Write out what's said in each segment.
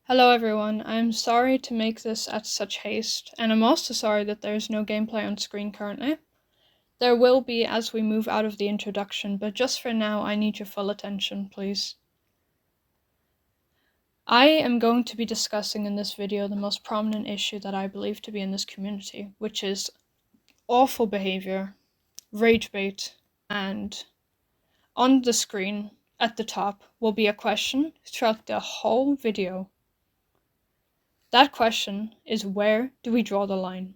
Hello everyone, I'm sorry to make this at such haste, and I'm also sorry that there's no gameplay on screen currently. There will be as we move out of the introduction, but just for now I need your full attention, please. I am going to be discussing in this video the most prominent issue that I believe to be in this community, which is awful behavior, rage bait, and on the screen at the top will be a question throughout the whole video. That question is, where do we draw the line?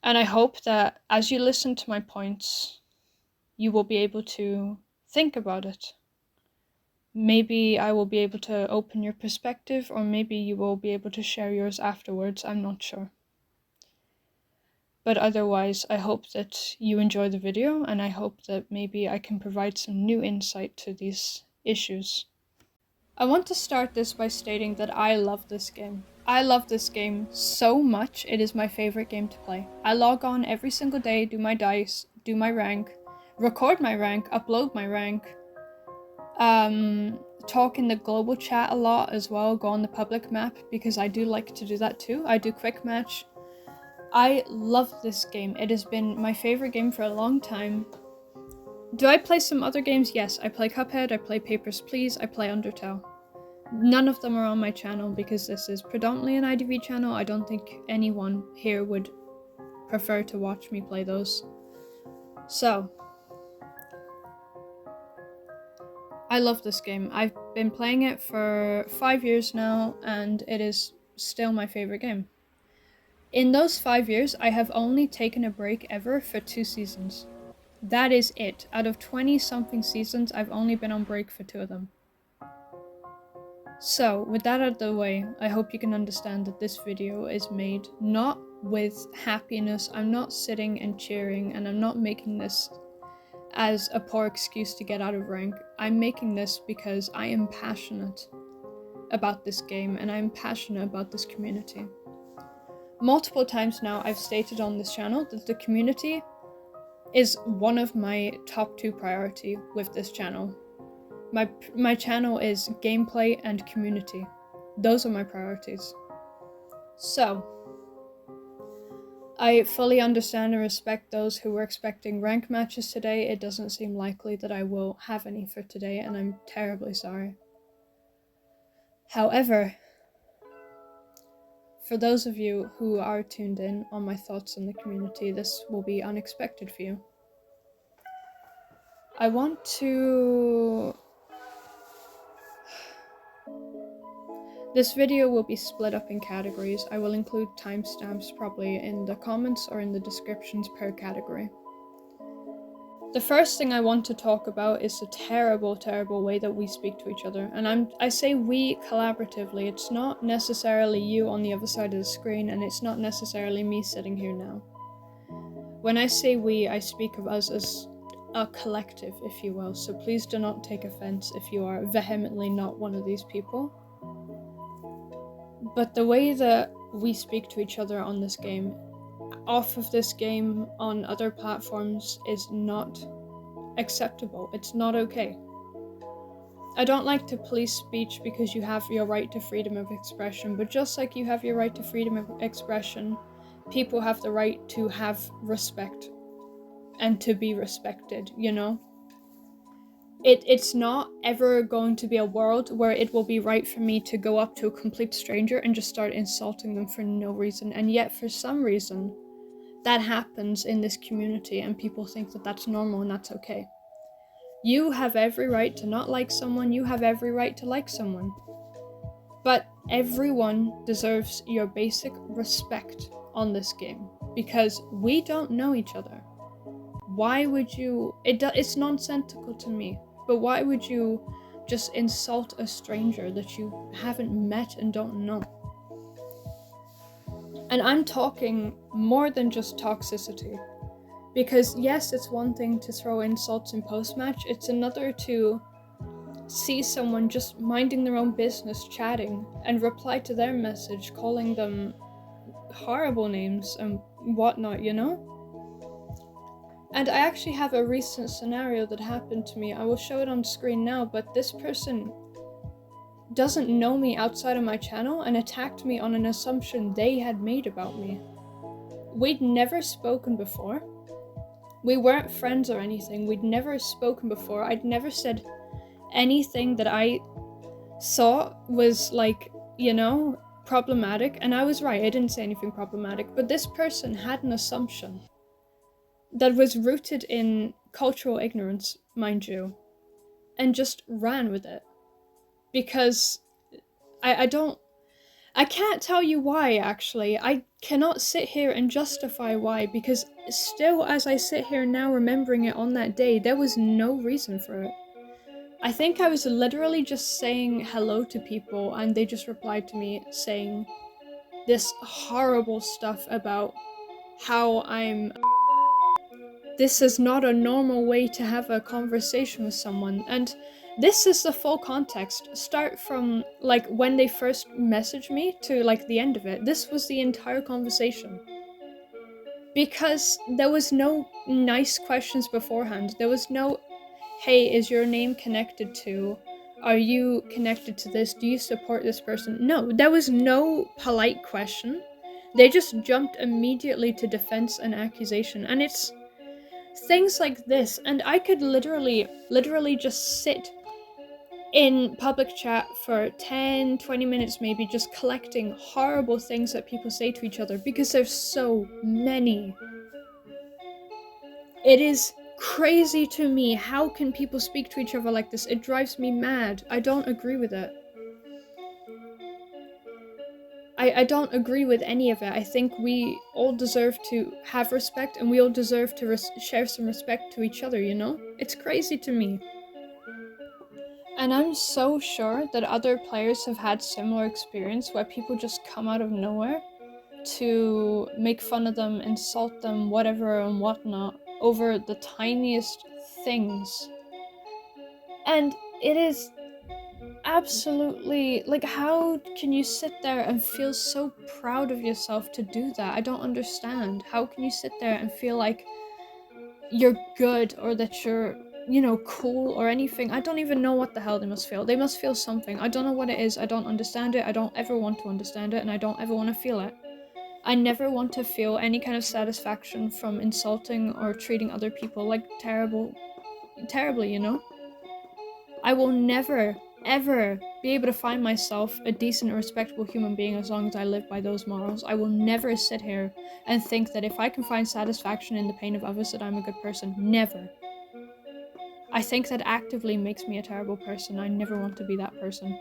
And I hope that as you listen to my points, you will be able to think about it. Maybe I will be able to open your perspective, or maybe you will be able to share yours afterwards, I'm not sure. But otherwise, I hope that you enjoy the video, and I hope that maybe I can provide some new insight to these issues. I want to start this by stating that I love this game. I love this game so much, it is my favorite game to play. I log on every single day, do my dice, do my rank, record my rank, upload my rank, talk in the global chat a lot as well, go on the public map because I do like to do that too. I do quick match. I love this game. It has been my favorite game for a long time. Do I play some other games? Yes, I play Cuphead, I play Papers, Please, I play Undertale. None of them are on my channel because this is predominantly an IDV channel. I don't think anyone here would prefer to watch me play those. So, I love this game. I've been playing it for 5 years now, and it is still my favorite game. In those 5 years, I have only taken a break ever for 2 seasons. That is it. Out of 20-something seasons, I've only been on break for 2 of them. So, with that out of the way, I hope you can understand that this video is made not with happiness. I'm not sitting and cheering, and I'm not making this as a poor excuse to get out of rank. I'm making this because I am passionate about this game, and I'm passionate about this community. Multiple times now, I've stated on this channel that the community is one of my top 2 priority with this channel. My channel is gameplay and community. Those are my priorities. So, I fully understand and respect those who were expecting rank matches today. It doesn't seem likely that I will have any for today, and I'm terribly sorry. However, for those of you who are tuned in on my thoughts on the community, this will be unexpected for you. I want to... This video will be split up in categories. I will include timestamps probably in the comments or in the descriptions per category. The first thing I want to talk about is the terrible, terrible way that we speak to each other. And I say we collaboratively. It's not necessarily you on the other side of the screen, and it's not necessarily me sitting here now. When I say we, I speak of us as a collective, if you will. So please do not take offense if you are vehemently not one of these people. But the way that we speak to each other on this game, off of this game, on other platforms, is not acceptable. It's not okay. I don't like to police speech because you have your right to freedom of expression, but just like you have your right to freedom of expression, people have the right to have respect and to be respected, you know? It's not ever going to be a world where it will be right for me to go up to a complete stranger and just start insulting them for no reason. And yet, for some reason, that happens in this community, and people think that that's normal and that's okay. You have every right to not like someone, you have every right to like someone. But everyone deserves your basic respect on this game, because we don't know each other. Why would you... It's nonsensical to me. But why would you just insult a stranger that you haven't met and don't know? And I'm talking more than just toxicity. Because yes, it's one thing to throw insults in post-match, it's another to see someone just minding their own business, chatting, and reply to their message, calling them horrible names and whatnot, you know? And I actually have a recent scenario that happened to me. I will show it on screen now, but this person doesn't know me outside of my channel and attacked me on an assumption they had made about me. We'd never spoken before. We weren't friends or anything. We'd never spoken before. I'd never said anything that I thought was like, problematic. And I was right, I didn't say anything problematic. But this person had an assumption that was rooted in cultural ignorance, mind you, and just ran with it. Because I can't tell you why, actually. I cannot sit here and justify why, because still, as I sit here now remembering it on that day, there was no reason for it. I think I was literally just saying hello to people, and they just replied to me saying this horrible stuff about how this is not a normal way to have a conversation with someone. And this is the full context. Start from like when they first messaged me to like the end of it. This was the entire conversation. Because there was no nice questions beforehand. There was no, hey, is your name connected to? Are you connected to this? Do you support this person? No, there was no polite question. They just jumped immediately to defense and accusation. And it's things like this, and I could literally just sit in public chat for 10-20 minutes maybe, just collecting horrible things that people say to each other, because there's so many. It is crazy to me. How can people speak to each other like this? It drives me mad. I don't agree with it. I don't agree with any of it. I think we all deserve to have respect, and we all deserve to share some respect to each other, It's crazy to me. And I'm so sure that other players have had similar experience where people just come out of nowhere to make fun of them, insult them, whatever and whatnot, over the tiniest things. And it is absolutely, like, how can you sit there and feel so proud of yourself to do that? I don't understand. How can you sit there and feel like you're good, or that you're, cool or anything? I don't even know what the hell they must feel. They must feel something. I don't know what it is. I don't understand it. I don't ever want to understand it, and I don't ever want to feel it. I never want to feel any kind of satisfaction from insulting or treating other people like terribly, I will never, ever be able to find myself a decent and respectable human being as long as I live by those morals. I will never sit here and think that if I can find satisfaction in the pain of others that I'm a good person. Never. I think that actively makes me a terrible person. I never want to be that person.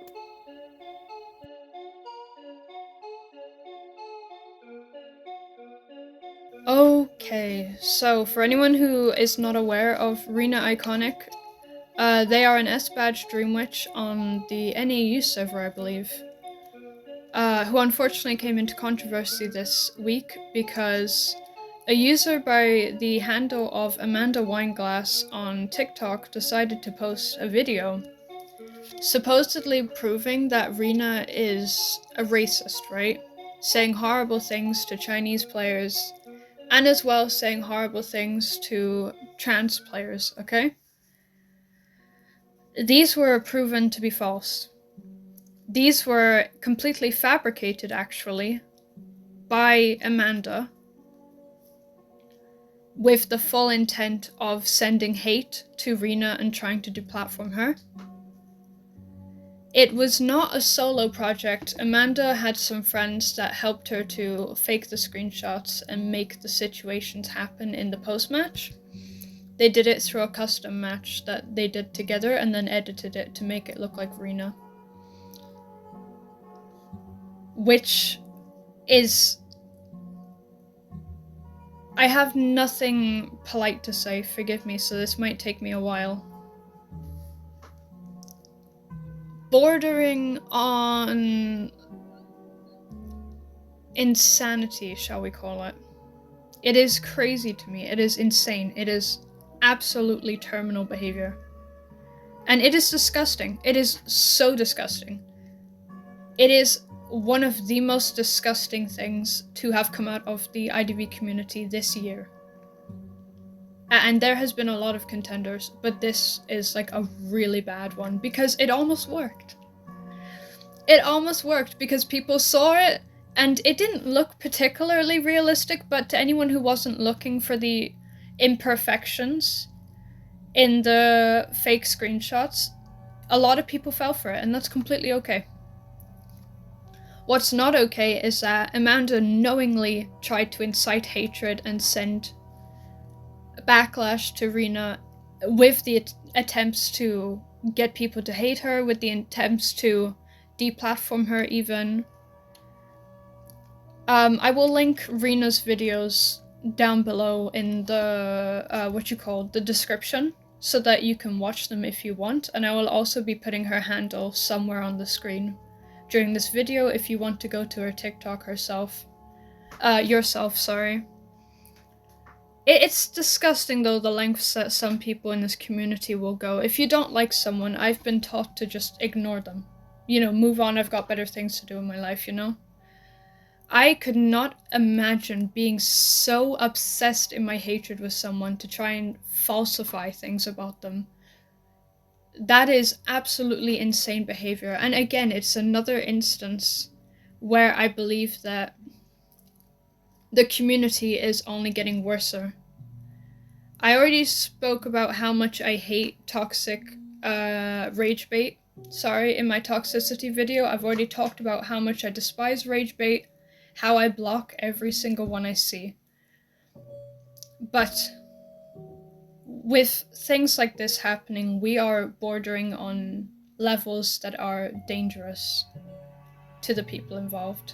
Okay, so for anyone who is not aware of Rina Iconic, they are an S-Badge Dream Witch on the NAU server, I believe, who unfortunately came into controversy this week because a user by the handle of Amanda Wineglass on TikTok decided to post a video supposedly proving that Rina is a racist, right? Saying horrible things to Chinese players, and as well saying horrible things to trans players, okay? These were proven to be false. These were completely fabricated, actually, by Amanda, with the full intent of sending hate to Rina and trying to deplatform her. It was not a solo project. Amanda had some friends that helped her to fake the screenshots and make the situations happen in the post-match. They did it through a custom match that they did together and then edited it to make it look like Rina. Which is... I have nothing polite to say, forgive me, so this might take me a while. Bordering on insanity, shall we call it. It is crazy to me. It is insane. It is absolutely terminal behavior. And it is disgusting. It is so disgusting. It is one of the most disgusting things to have come out of the IDV community this year. And there has been a lot of contenders, but this is like a really bad one because it almost worked. it almost worked because people saw it and it didn't look particularly realistic, but to anyone who wasn't looking for the imperfections in the fake screenshots, a lot of people fell for it, and that's completely okay. What's not okay is that Amanda knowingly tried to incite hatred and send backlash to Rina with the attempts to get people to hate her, with the attempts to deplatform her even. I will link Rina's videos down below in the, the description, so that you can watch them if you want, and I will also be putting her handle somewhere on the screen during this video if you want to go to her TikTok yourself, sorry. It's disgusting though, the lengths that some people in this community will go. If you don't like someone, I've been taught to just ignore them. You know, move on, I've got better things to do in my life, you know? I could not imagine being so obsessed in my hatred with someone to try and falsify things about them. That is absolutely insane behavior. And again, it's another instance where I believe that the community is only getting worser. I already spoke about how much I hate toxic rage bait. Sorry, in my toxicity video, I've already talked about how much I despise rage bait, how I block every single one I see. But with things like this happening, we are bordering on levels that are dangerous to the people involved.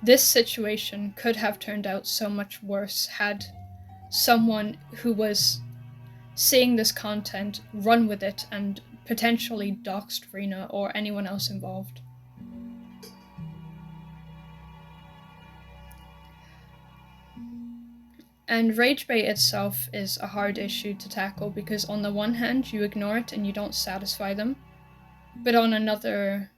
This situation could have turned out so much worse had someone who was seeing this content run with it and potentially doxed Rina or anyone else involved. And rage bait itself is a hard issue to tackle because on the one hand, you ignore it and you don't satisfy them, but on another,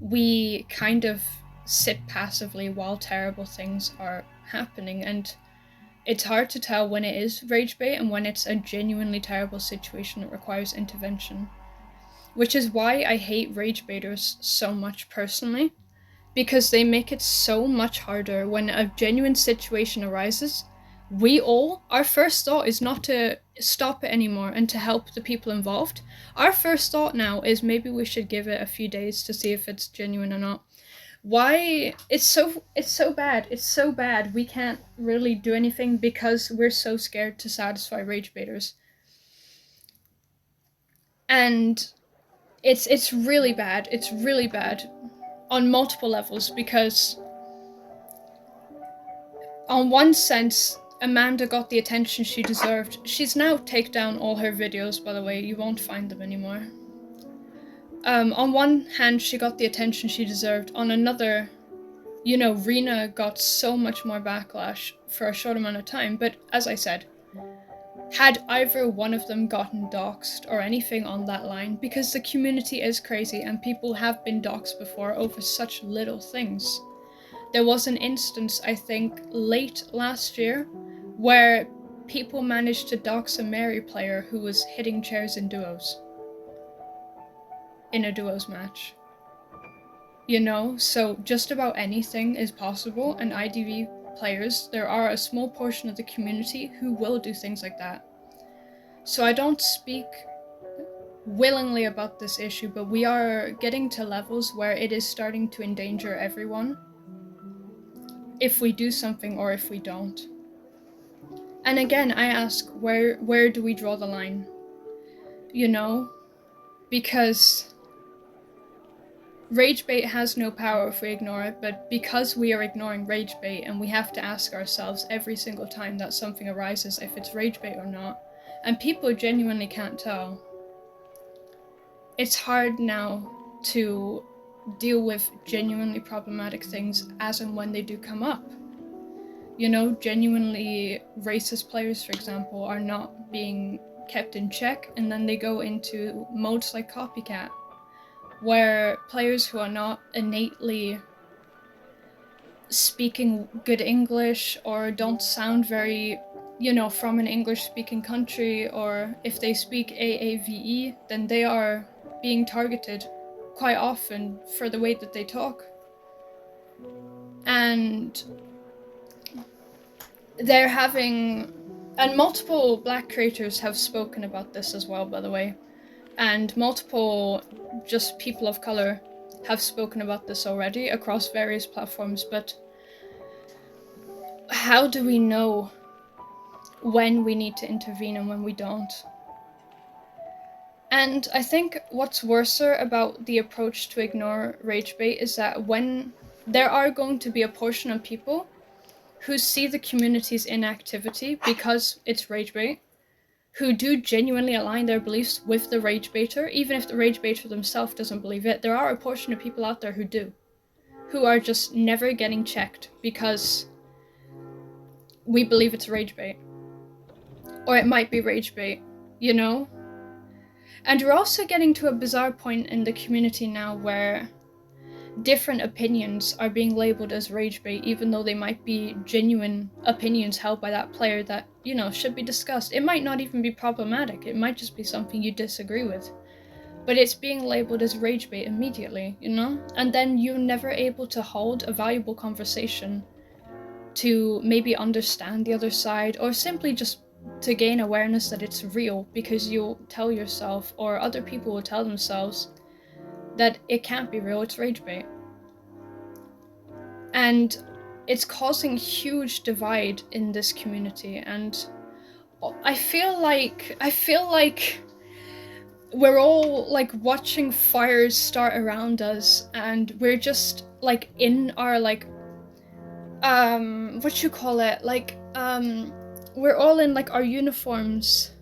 we kind of sit passively while terrible things are happening, and it's hard to tell when it is rage bait and when it's a genuinely terrible situation that requires intervention. Which is why I hate rage baiters so much personally, because they make it so much harder when a genuine situation arises. Our first thought is not to stop it anymore and to help the people involved. Our first thought now is maybe we should give it a few days to see if it's genuine or not. Why? It's so bad. It's so bad. We can't really do anything because we're so scared to satisfy rage baiters. And it's really bad. It's really bad on multiple levels because on one sense, Amanda got the attention she deserved. She's now taken down all her videos, by the way. You won't find them anymore. On one hand, she got the attention she deserved. On another, you know, Rina got so much more backlash for a short amount of time. But as I said, had either one of them gotten doxxed or anything on that line, because the community is crazy and people have been doxxed before over such little things. There was an instance, I think, late last year, where people managed to dox a Mary player who was hitting chairs in a duos match. You know, so just about anything is possible, and IDV players, there are a small portion of the community who will do things like that. So I don't speak willingly about this issue, but we are getting to levels where it is starting to endanger everyone if we do something or if we don't. And again, I ask, where do we draw the line? You know? Because rage bait has no power if we ignore it, but because we are ignoring rage bait and we have to ask ourselves every single time that something arises if it's rage bait or not, and people genuinely can't tell, it's hard now to deal with genuinely problematic things as and when they do come up. You know, genuinely racist players, for example, are not being kept in check, and then they go into modes like Copycat, where players who are not innately speaking good English or don't sound very, you know, from an English-speaking country, or if they speak AAVE, then they are being targeted quite often for the way that they talk. And they're having, and multiple Black creators have spoken about this as well, by the way, and multiple just people of color have spoken about this already across various platforms. But how do we know when we need to intervene and when we don't? And I think what's worser about the approach to ignore rage bait is that when there are going to be a portion of people who see the community's inactivity because it's rage bait, who do genuinely align their beliefs with the rage baiter, even if the rage baiter themselves doesn't believe it. There are a portion of people out there who do, who are just never getting checked because we believe it's rage bait. Or it might be rage bait, you know? And we're also getting to a bizarre point in the community now where different opinions are being labeled as rage bait, even though they might be genuine opinions held by that player that, you know, should be discussed. It might not even be problematic. It might just be something you disagree with. But it's being labeled as rage bait immediately, you know? And then you're never able to hold a valuable conversation to maybe understand the other side, or simply just to gain awareness that it's real, because you'll tell yourself, or other people will tell themselves, that it can't be real, it's rage bait. And it's causing huge divide in this community, and I feel like we're all like watching fires start around us, and we're just like in our like what you call it, like we're all in like our uniforms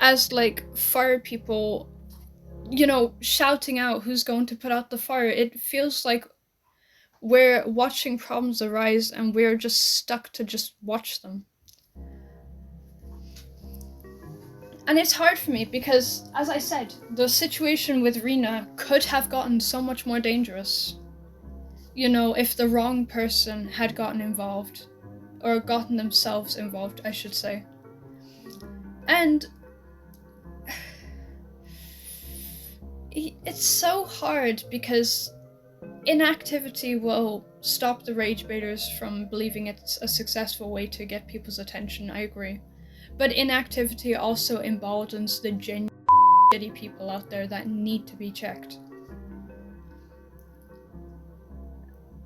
as like fire people, you know, shouting out who's going to put out the fire. It feels like we're watching problems arise and we're just stuck to just watch them. And it's hard for me because, as I said, the situation with Rina could have gotten so much more dangerous, you know, if the wrong person had gotten involved, or gotten themselves involved, I should say. And it's so hard because inactivity will stop the rage baiters from believing it's a successful way to get people's attention, I agree. But inactivity also emboldens the genuine shitty people out there that need to be checked.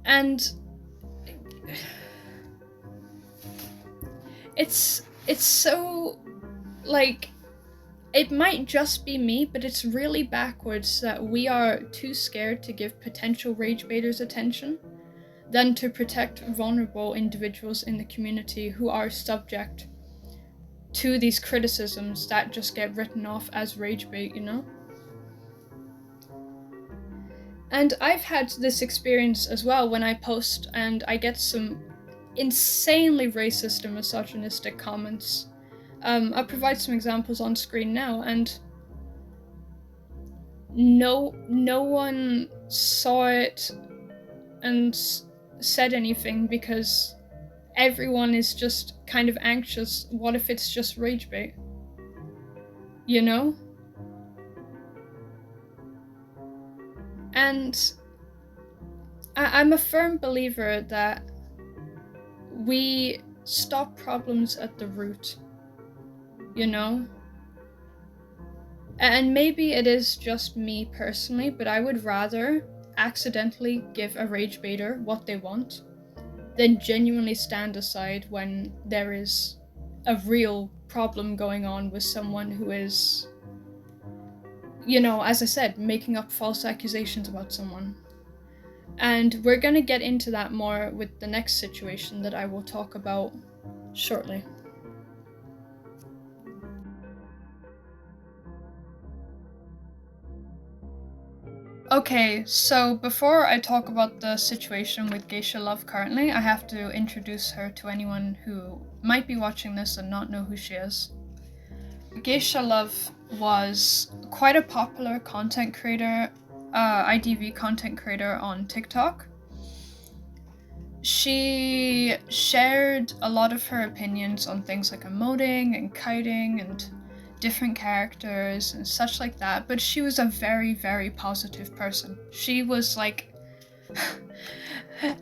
And it's so, like, it might just be me, but it's really backwards that we are too scared to give potential rage baiters attention than to protect vulnerable individuals in the community who are subject to these criticisms that just get written off as rage bait, you know? And I've had this experience as well when I post and I get some insanely racist and misogynistic comments. I'll provide some examples on screen now, and no one saw it and said anything because everyone is just kind of anxious. What if it's just rage bait? You know? And I'm a firm believer that we stop problems at the root, you know? And maybe it is just me personally, but I would rather accidentally give a rage baiter what they want than genuinely stand aside when there is a real problem going on with someone who is, you know, as I said, making up false accusations about someone. And we're gonna get into that more with the next situation that I will talk about shortly. Okay, so before I talk about the situation with Geishaluv currently, I have to introduce her to anyone who might be watching this and not know who she is. Geishaluv was quite a popular content creator, IDV content creator on TikTok. She shared a lot of her opinions on things like emoting and kiting and different characters and such like that, but she was a very, very positive person. She was like,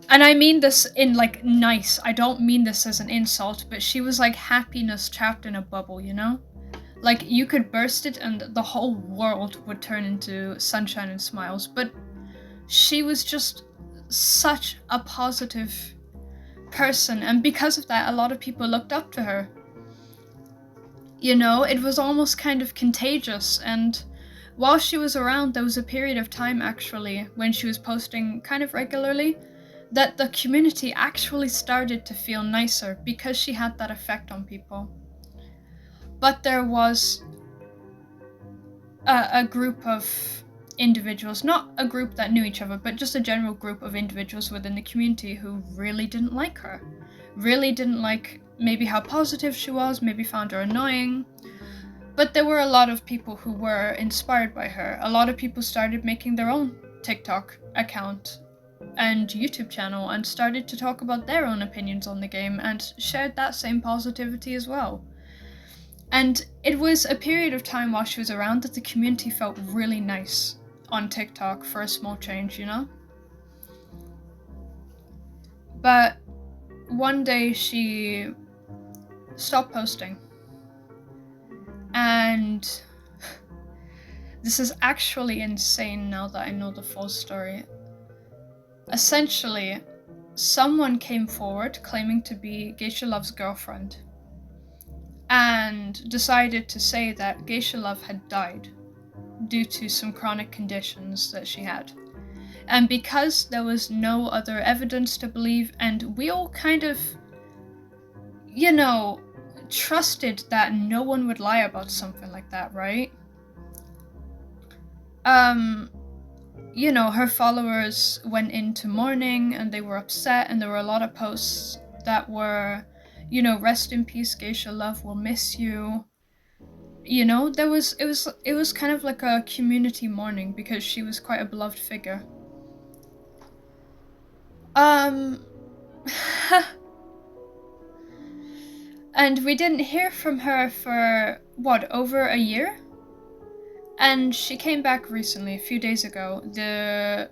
and I mean this in like nice, I don't mean this as an insult, but she was like happiness trapped in a bubble, you know? Like you could burst it and the whole world would turn into sunshine and smiles, but she was just such a positive person, and because of that, a lot of people looked up to her. You know, it was almost kind of contagious, and while she was around, there was a period of time actually when she was posting kind of regularly that the community actually started to feel nicer because she had that effect on people. But there was a group of individuals, not a group that knew each other, but just a general group of individuals within the community who really didn't like her. Really didn't like maybe how positive she was, maybe found her annoying. But there were a lot of people who were inspired by her. A lot of people started making their own TikTok account and YouTube channel and started to talk about their own opinions on the game and shared that same positivity as well. And it was a period of time while she was around that the community felt really nice on TikTok for a small change, you know? But one day she stopped posting. And this is actually insane now that I know the full story. Essentially, someone came forward claiming to be Geishaluv's girlfriend and decided to say that Geishaluv had died due to some chronic conditions that she had. And because there was no other evidence to believe, and we all kind of, you know, trusted that no one would lie about something like that, right? You know, her followers went into mourning and they were upset, and there were a lot of posts that were, you know, rest in peace, Geishaluv, we'll miss you. You know, it was kind of like a community mourning because she was quite a beloved figure. And we didn't hear from her for what, over a year? And she came back recently, a few days ago.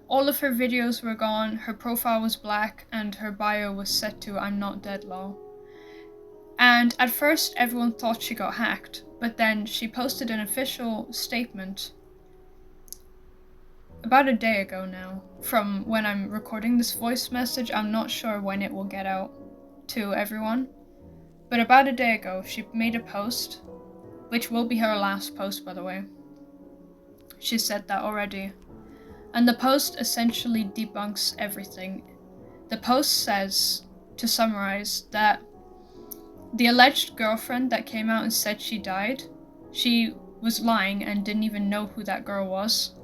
All of her videos were gone, her profile was black, and her bio was set to "I'm not dead" lol. And at first everyone thought she got hacked, but then she posted an official statement about a day ago now. From when I'm recording this voice message, I'm not sure when it will get out to everyone. But about a day ago, she made a post, which will be her last post, by the way. She said that already. And the post essentially debunks everything. The post says, to summarize, that the alleged girlfriend that came out and said she died, she was lying and didn't even know who that girl was.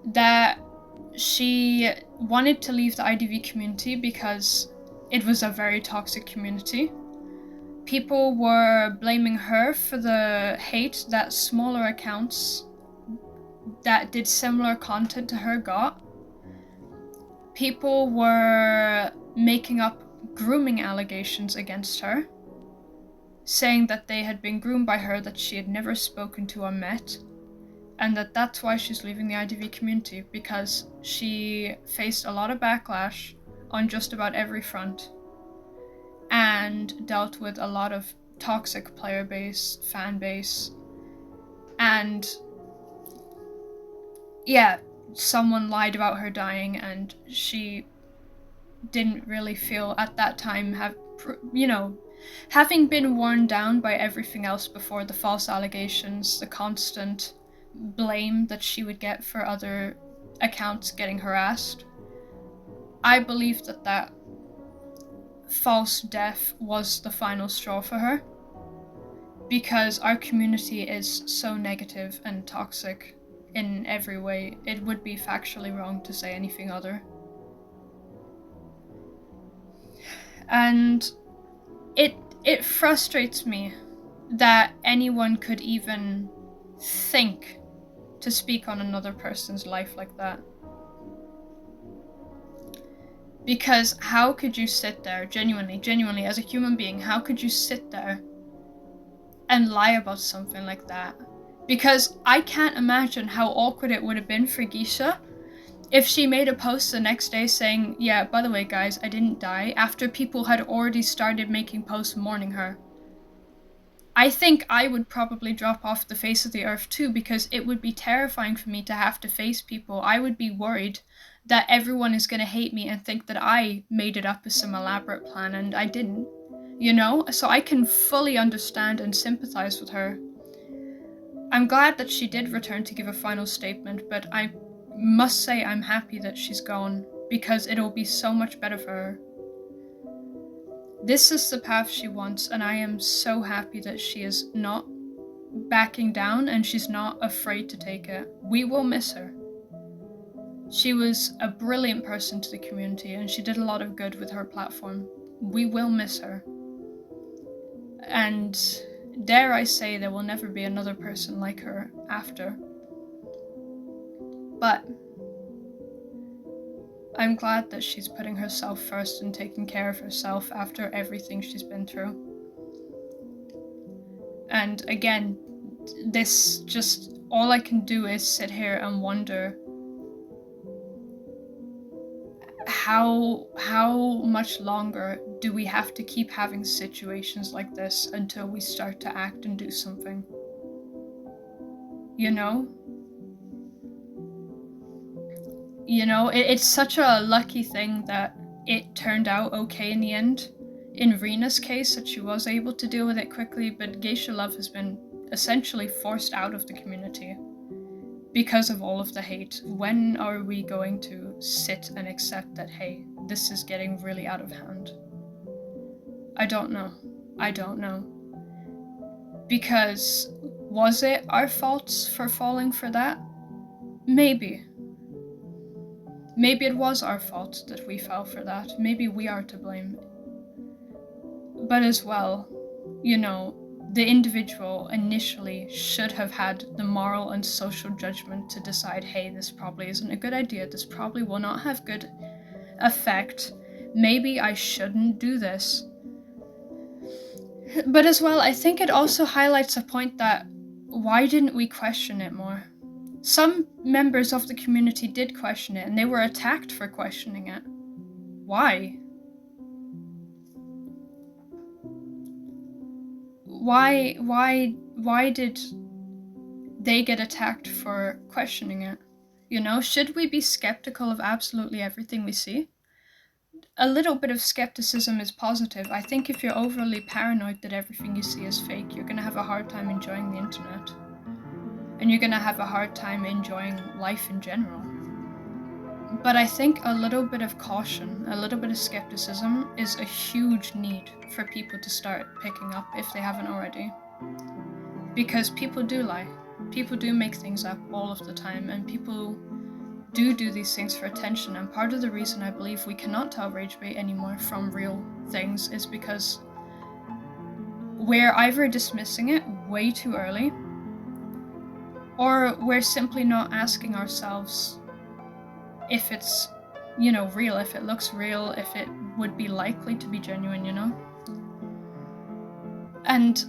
That she wanted to leave the IDV community because it was a very toxic community. People were blaming her for the hate that smaller accounts that did similar content to her got. People were making up grooming allegations against her, saying that they had been groomed by her that she had never spoken to or met, and that that's why she's leaving the IDV community, because she faced a lot of backlash on just about every front and dealt with a lot of toxic player base, fan base, and yeah, someone lied about her dying, and she didn't really feel at that time having been worn down by everything else before, the false allegations, the constant blame that she would get for other accounts getting harassed. I believe that false death was the final straw for her, because our community is so negative and toxic in every way. It would be factually wrong to say anything other. And it frustrates me that anyone could even think to speak on another person's life like that. Because how could you sit there, genuinely, as a human being, how could you sit there and lie about something like that. Because I can't imagine how awkward it would have been for Geisha if she made a post the next day saying, yeah, by the way, guys, I didn't die, after people had already started making posts mourning her. I think I would probably drop off the face of the earth too, because it would be terrifying for me to have to face people. I would be worried that everyone is going to hate me and think that I made it up as some elaborate plan, and I didn't. You know? So I can fully understand and sympathize with her. I'm glad that she did return to give a final statement, but I must say I'm happy that she's gone, because it'll be so much better for her. This is the path she wants, and I am so happy that she is not backing down and she's not afraid to take it. We will miss her. She was a brilliant person to the community, and she did a lot of good with her platform. We will miss her. And dare I say, there will never be another person like her after. But I'm glad that she's putting herself first and taking care of herself after everything she's been through. And again, this just, all I can do is sit here and wonder how much longer do we have to keep having situations like this until we start to act and do something? You know? It's such a lucky thing that it turned out okay in the end. In Rina's case, that she was able to deal with it quickly, but Geishaluv has been essentially forced out of the community because of all of the hate. When are we going to sit and accept that, hey, this is getting really out of hand? I don't know. Because was it our faults for falling for that? Maybe. Maybe it was our fault that we fell for that. Maybe we are to blame. But as well, the individual initially should have had the moral and social judgment to decide, hey, this probably isn't a good idea. This probably will not have good effect. Maybe I shouldn't do this. But as well, I think it also highlights a point that why didn't we question it more? Some members of the community did question it, and they were attacked for questioning it. Why? Why did they get attacked for questioning it? Should we be skeptical of absolutely everything we see? A little bit of skepticism is positive. I think if you're overly paranoid that everything you see is fake, you're going to have a hard time enjoying the internet. And you're going to have a hard time enjoying life in general. But I think a little bit of caution, a little bit of skepticism is a huge need for people to start picking up if they haven't already. Because people do lie. People do make things up all of the time, and people do these things for attention. And part of the reason I believe we cannot tell rage bait anymore from real things is because we're either dismissing it way too early, or we're simply not asking ourselves if it's, real, if it looks real, if it would be likely to be genuine, And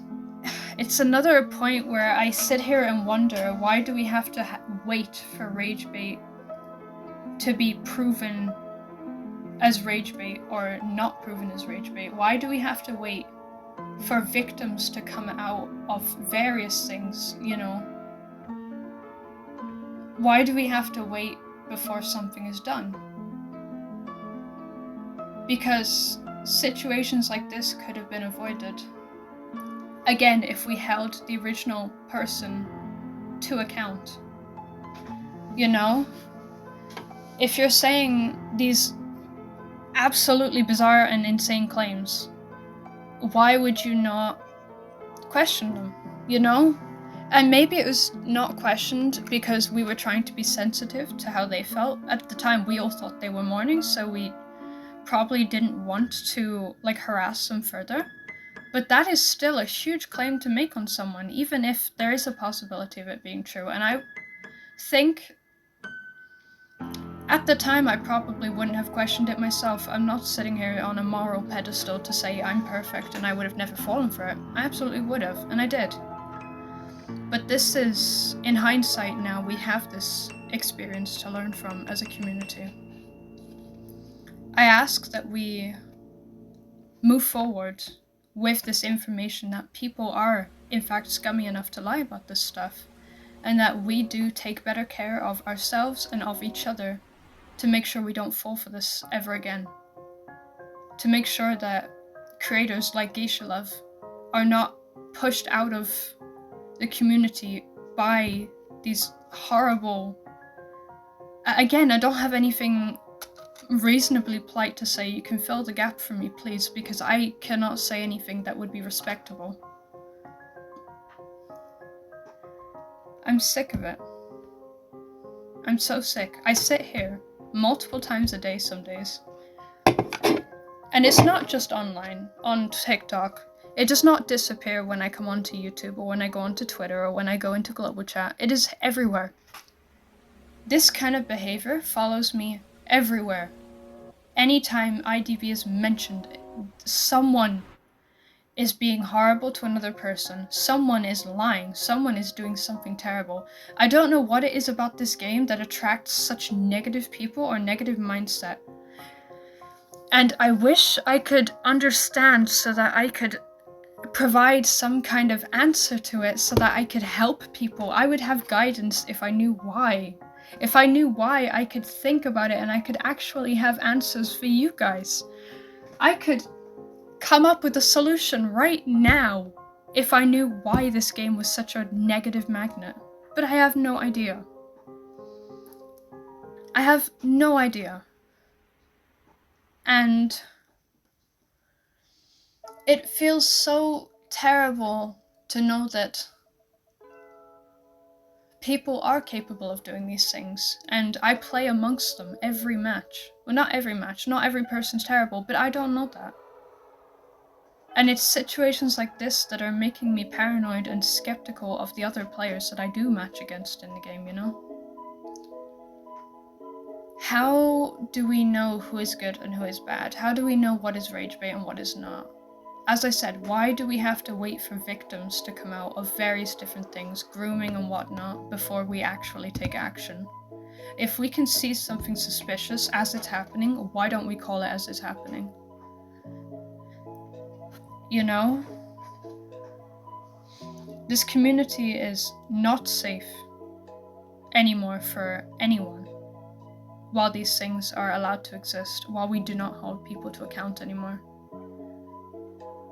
it's another point where I sit here and wonder, why do we have to wait for rage bait to be proven as rage bait or not proven as rage bait? Why do we have to wait for victims to come out of various things, Why do we have to wait before something is done? Because situations like this could have been avoided. Again, if we held the original person to account. If you're saying these absolutely bizarre and insane claims, why would you not question them, And maybe it was not questioned because we were trying to be sensitive to how they felt. At the time, we all thought they were mourning, so we probably didn't want to, harass them further. But that is still a huge claim to make on someone, even if there is a possibility of it being true. And I think At the time, I probably wouldn't have questioned it myself. I'm not sitting here on a moral pedestal to say I'm perfect and I would have never fallen for it. I absolutely would have, and I did. But this is, in hindsight now, we have this experience to learn from as a community. I ask that we move forward with this information that people are, in fact, scummy enough to lie about this stuff, and that we do take better care of ourselves and of each other to make sure we don't fall for this ever again. To make sure that creators like Geishaluv are not pushed out of the community by these horrible... Again, I don't have anything reasonably polite to say. You can fill the gap for me, please, because I cannot say anything that would be respectable. I'm sick of it. I'm so sick. I sit here multiple times a day some days. And it's not just online, on TikTok. It does not disappear when I come onto YouTube or when I go onto Twitter or when I go into global chat. It is everywhere. This kind of behavior follows me everywhere. Anytime IDV is mentioned, someone is being horrible to another person, someone is lying, someone is doing something terrible. I don't know what it is about this game that attracts such negative people or negative mindset. And I wish I could understand so that I could provide some kind of answer to it, so that I could help people. I would have guidance if I knew why. If I knew why, I could think about it and I could actually have answers for you guys. I could come up with a solution right now if I knew why this game was such a negative magnet. But I have no idea. I have no idea. And it feels so terrible to know that people are capable of doing these things, and I play amongst them every match. Well, not every match, not every person's terrible, but I don't know that. And it's situations like this that are making me paranoid and skeptical of the other players that I do match against in the game, you know? How do we know who is good and who is bad? How do we know what is rage bait and what is not? As I said, why do we have to wait for victims to come out of various different things, grooming and whatnot, before we actually take action? If we can see something suspicious as it's happening, why don't we call it as it's happening? You know? This community is not safe anymore for anyone while these things are allowed to exist, while we do not hold people to account anymore.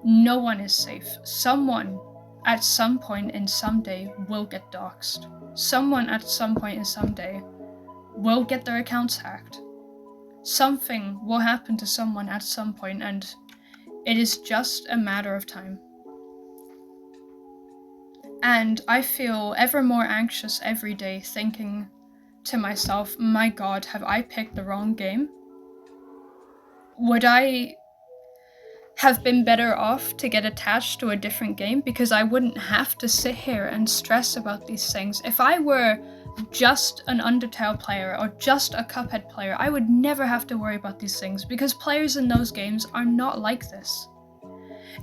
No one is safe. Someone at some point in some day will get doxxed. Someone at some point in some day will get their accounts hacked. Something will happen to someone at some point, and it is just a matter of time. And I feel ever more anxious every day, thinking to myself, my God, have I picked the wrong game? Would I have been better off to get attached to a different game, because I wouldn't have to sit here and stress about these things? If I were just an Undertale player or just a Cuphead player, I would never have to worry about these things, because players in those games are not like this.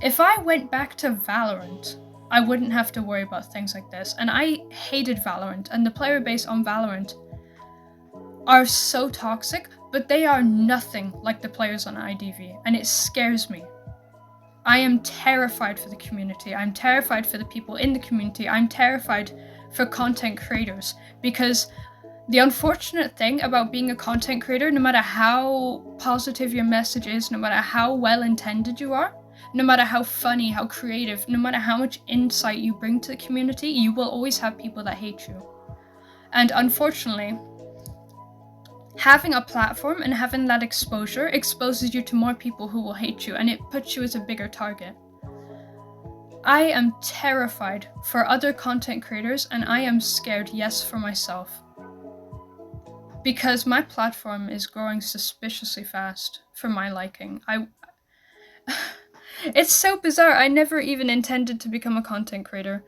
If I went back to Valorant, I wouldn't have to worry about things like this. And I hated Valorant, and the player base on Valorant are so toxic, but they are nothing like the players on IDV, and it scares me. I am terrified for the community. I'm terrified for the people in the community. I'm terrified for content creators, because the unfortunate thing about being a content creator, no matter how positive your message is, no matter how well intended you are, no matter how funny, how creative, no matter how much insight you bring to the community, you will always have people that hate you. And unfortunately, having a platform and having that exposure exposes you to more people who will hate you, and it puts you as a bigger target. I am terrified for other content creators, and I am scared, yes, for myself. Because my platform is growing suspiciously fast for my liking. It's so bizarre. I never even intended to become a content creator.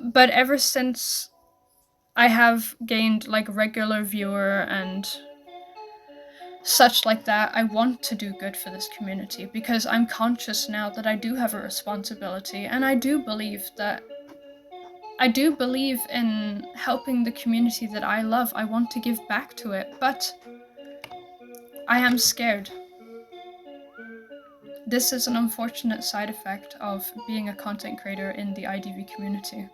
But ever since I have gained like regular viewer and such like that. I want to do good for this community because I'm conscious now that I do have a responsibility, and I do believe in helping the community that I love. I want to give back to it, but I am scared. This is an unfortunate side effect of being a content creator in the IDV community.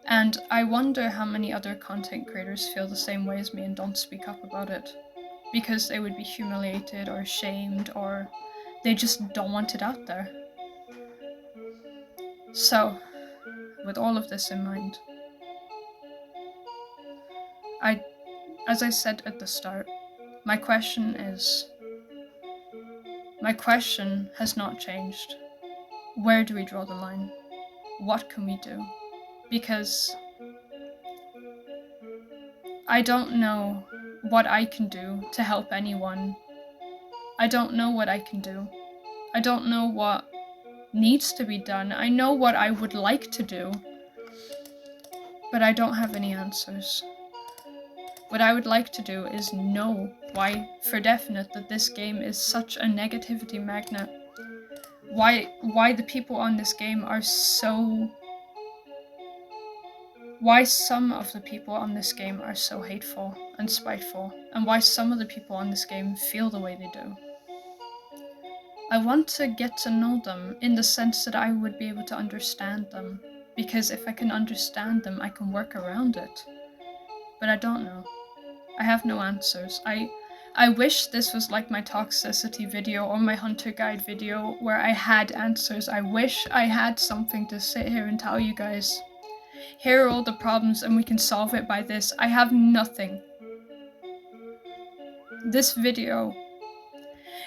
And I wonder how many other content creators feel the same way as me and don't speak up about it, because they would be humiliated or shamed, or they just don't want it out there. So, with all of this in mind, as I said at the start, my question has not changed. Where do we draw the line? What can we do? Because I don't know what I can do to help anyone. I don't know what I can do. I don't know what needs to be done. I know what I would like to do, but I don't have any answers. What I would like to do is know why for definite that this game is such a negativity magnet. Why the people on this game are so... Why some of the people on this game are so hateful and spiteful, and why some of the people on this game feel the way they do. I want to get to know them in the sense that I would be able to understand them, because if I can understand them, I can work around it. But I don't know. I have no answers. I wish this was like my toxicity video or my hunter guide video where I had answers. I wish I had something to sit here and tell you guys. Here are all the problems and we can solve it by this. I have nothing. This video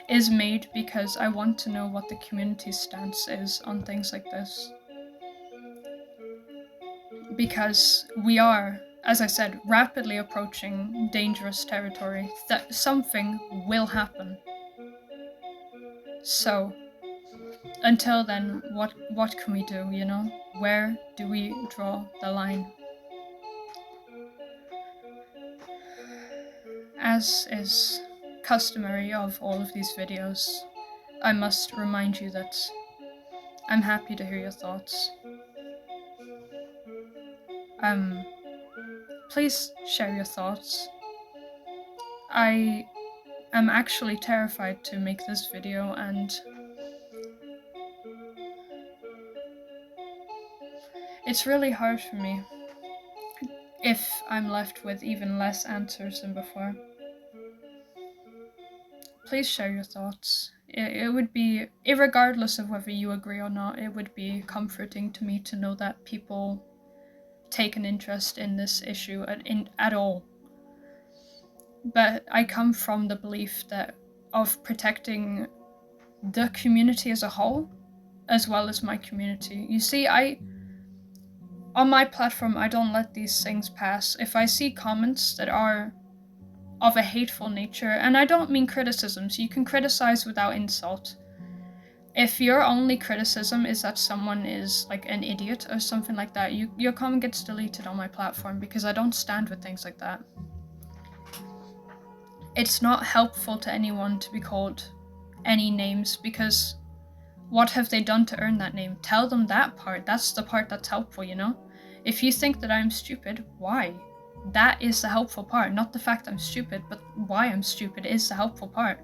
is made because I want to know what the community's stance is on things like this. Because we are, as I said, rapidly approaching dangerous territory. That something will happen. So, until then, what can we do, you know? Where do we draw the line? As is customary of all of these videos, I must remind you that I'm happy to hear your thoughts. Please share your thoughts. I am actually terrified to make this video, and it's really hard for me if I'm left with even less answers than before. Please share your thoughts. It would be, irregardless of whether you agree or not, it would be comforting to me to know that people take an interest in this issue at all. But I come from the belief of protecting the community as a whole, as well as my community. You see, on my platform, I don't let these things pass. If I see comments that are of a hateful nature, and I don't mean criticisms, you can criticize without insult. If your only criticism is that someone is like an idiot or something like that, your comment gets deleted on my platform, because I don't stand with things like that. It's not helpful to anyone to be called any names, because what have they done to earn that name? Tell them that part. That's the part that's helpful, you know? If you think that I'm stupid, why? That is the helpful part. Not the fact I'm stupid, but why I'm stupid is the helpful part.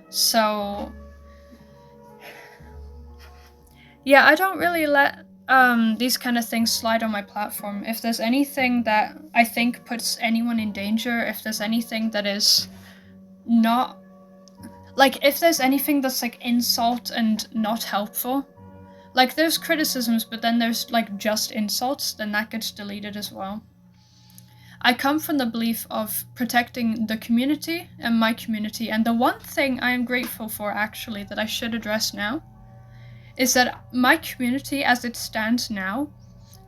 So, yeah, I don't really let these kind of things slide on my platform. If there's anything that I think puts anyone in danger, if there's anything that is not... Like, if there's anything that's like insult and not helpful, like there's criticisms, but then there's like just insults, then that gets deleted as well. I come from the belief of protecting the community and my community, and the one thing I am grateful for, actually, that I should address now, is that my community as it stands now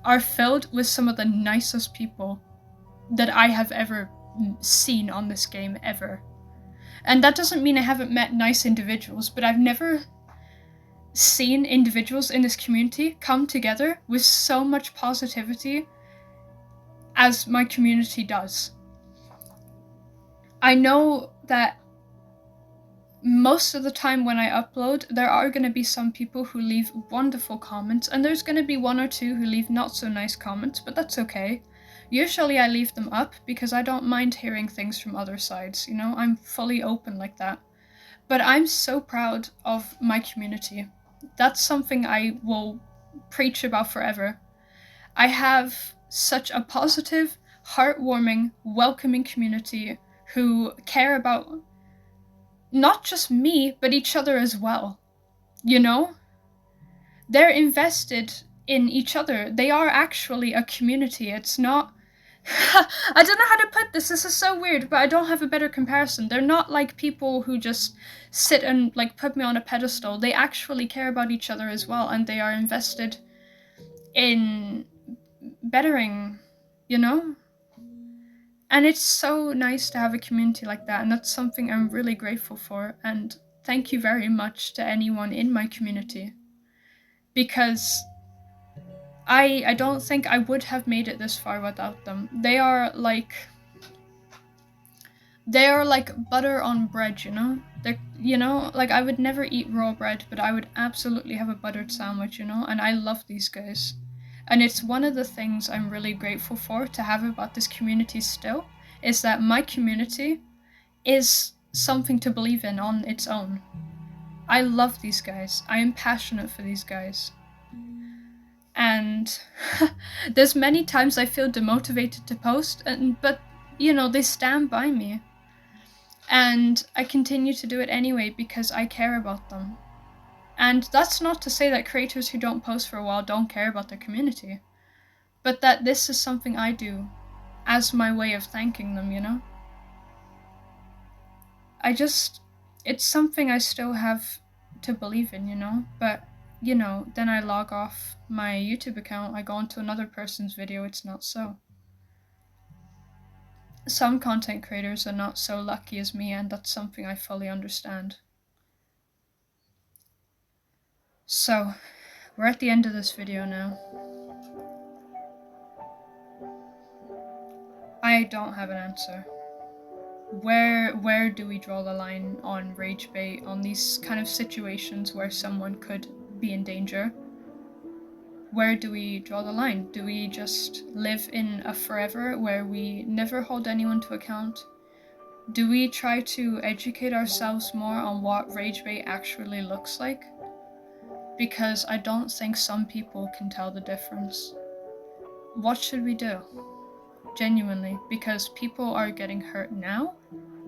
are filled with some of the nicest people that I have ever seen on this game, ever. And that doesn't mean I haven't met nice individuals, but I've never seen individuals in this community come together with so much positivity as my community does. I know that most of the time when I upload, there are going to be some people who leave wonderful comments, and there's going to be one or two who leave not so nice comments, but that's okay. Usually I leave them up because I don't mind hearing things from other sides, you know? I'm fully open like that. But I'm so proud of my community. That's something I will preach about forever. I have such a positive, heartwarming, welcoming community who care about not just me, but each other as well. You know? They're invested in each other. They are actually a community. It's not... I don't know how to put this. This is so weird, but I don't have a better comparison. They're not like people who just sit and like put me on a pedestal. They actually care about each other as well, and they are invested in bettering, you know? And it's so nice to have a community like that, and that's something I'm really grateful for. And thank you very much to anyone in my community. Because I don't think I would have made it this far without them. They are like butter on bread, you know? Like I would never eat raw bread, but I would absolutely have a buttered sandwich, you know? And I love these guys. And it's one of the things I'm really grateful for to have about this community still, is that my community is something to believe in on its own. I love these guys. I am passionate for these guys. And there's many times I feel demotivated to post, but you know, they stand by me. And I continue to do it anyway because I care about them. And that's not to say that creators who don't post for a while don't care about their community, but that this is something I do as my way of thanking them, you know? It's something I still have to believe in, you know? But, you know, then I log off my YouTube account, I go onto another person's video, it's not so. Some content creators are not so lucky as me, and that's something I fully understand. So, we're at the end of this video now. I don't have an answer. Where do we draw the line on rage bait, on these kind of situations where someone could be in danger? Where do we draw the line? Do we just live in a forever where we never hold anyone to account? Do we try to educate ourselves more on what rage bait actually looks like? Because I don't think some people can tell the difference. What should we do? Genuinely, because people are getting hurt now,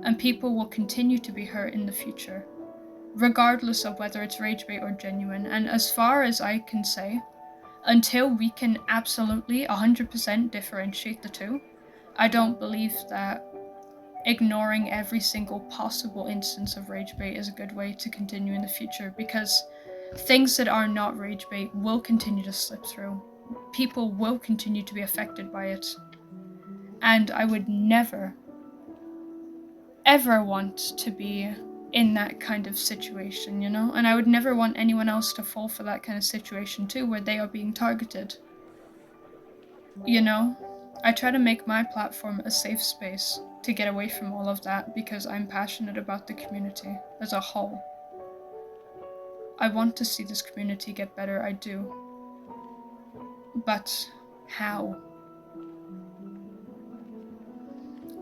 and people will continue to be hurt in the future, regardless of whether it's rage bait or genuine. And as far as I can say, until we can absolutely 100% differentiate the two, I don't believe that ignoring every single possible instance of rage bait is a good way to continue in the future, because things that are not rage bait will continue to slip through. People will continue to be affected by it. And I would never, ever want to be in that kind of situation, you know? And I would never want anyone else to fall for that kind of situation too, where they are being targeted. You know? I try to make my platform a safe space to get away from all of that because I'm passionate about the community as a whole. I want to see this community get better, I do. But how?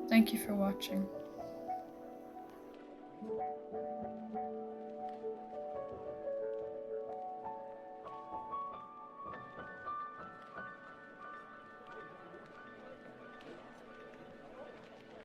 Thank you for watching.